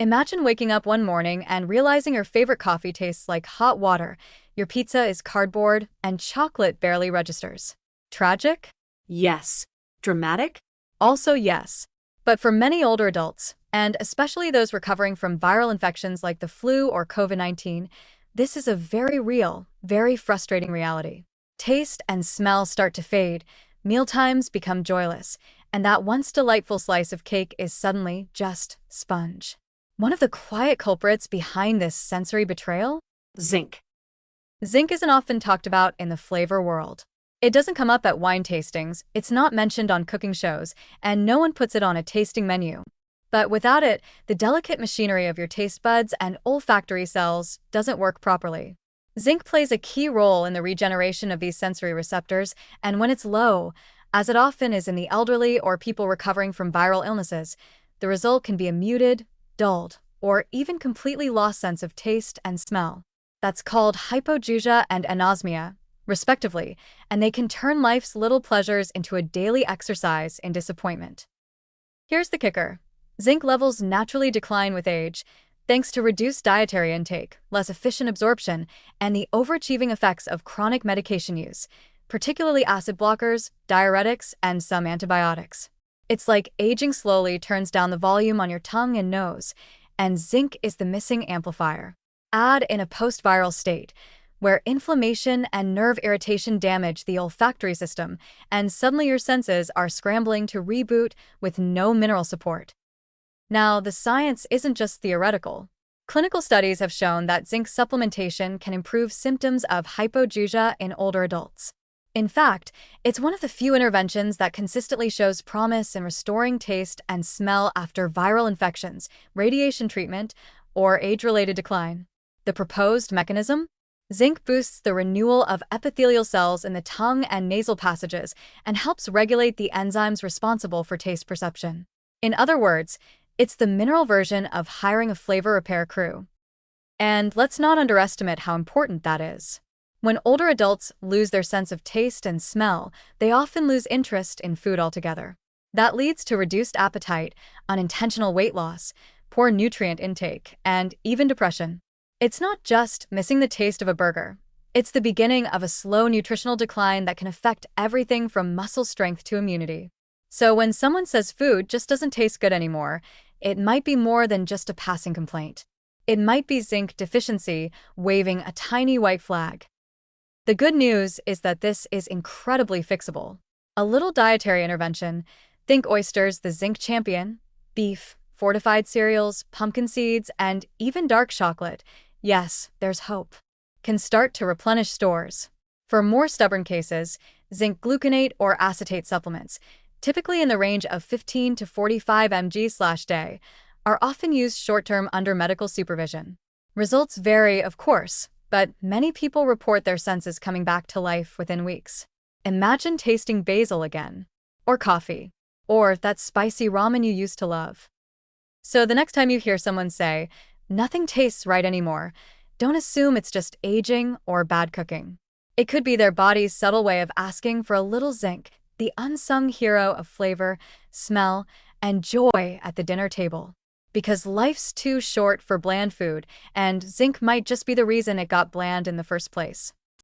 Imagine waking up one morning and realizing your favorite coffee tastes like hot water, your pizza is cardboard, and chocolate barely registers. Tragic? Yes. Dramatic? Also, yes. But for many older adults, and especially those recovering from viral infections like the flu or COVID-19, this is a very real, very frustrating reality. Taste and smell start to fade, mealtimes become joyless, and that once delightful slice of cake is suddenly just sponge. One of the quiet culprits behind this sensory betrayal? Zinc. Zinc isn't often talked about in the flavor world. It doesn't come up at wine tastings, it's not mentioned on cooking shows, and no one puts it on a tasting menu. But without it, the delicate machinery of your taste buds and olfactory cells doesn't work properly. Zinc plays a key role in the regeneration of these sensory receptors, and when it's low, as it often is in the elderly or people recovering from viral illnesses, the result can be a muted, dulled, or even completely lost sense of taste and smell. That's called hypojugia and anosmia, respectively, and they can turn life's little pleasures into a daily exercise in disappointment. Here's the kicker. Zinc levels naturally decline with age, thanks to reduced dietary intake, less efficient absorption, and the overachieving effects of chronic medication use, particularly acid blockers, diuretics, and some antibiotics. It's like aging slowly turns down the volume on your tongue and nose, and zinc is the missing amplifier. Add in a post-viral state, where inflammation and nerve irritation damage the olfactory system, and suddenly your senses are scrambling to reboot with no mineral support. Now, the science isn't just theoretical. Clinical studies have shown that zinc supplementation can improve symptoms of hypojugia in older adults. In fact, it's one of the few interventions that consistently shows promise in restoring taste and smell after viral infections, radiation treatment, or age-related decline. The proposed mechanism? Zinc boosts the renewal of epithelial cells in the tongue and nasal passages and helps regulate the enzymes responsible for taste perception. In other words, it's the mineral version of hiring a flavor repair crew. And let's not underestimate how important that is. When older adults lose their sense of taste and smell, they often lose interest in food altogether. That leads to reduced appetite, unintentional weight loss, poor nutrient intake, and even depression. It's not just missing the taste of a burger. It's the beginning of a slow nutritional decline that can affect everything from muscle strength to immunity. So when someone says food just doesn't taste good anymore, it might be more than just a passing complaint. It might be zinc deficiency waving a tiny white flag. The good news is that this is incredibly fixable. A little dietary intervention, think oysters, the zinc champion, beef, fortified cereals, pumpkin seeds, and even dark chocolate, yes, there's hope, can start to replenish stores. For more stubborn cases, zinc gluconate or acetate supplements, typically in the range of 15 to 45 mg/day, are often used short-term under medical supervision. Results vary, of course, but many people report their senses coming back to life within weeks. Imagine tasting basil again, or coffee, or that spicy ramen you used to love. So the next time you hear someone say, "Nothing tastes right anymore," don't assume it's just aging or bad cooking. It could be their body's subtle way of asking for a little zinc, the unsung hero of flavor, smell, and joy at the dinner table. Because life's too short for bland food, and zinc might just be the reason it got bland in the first place.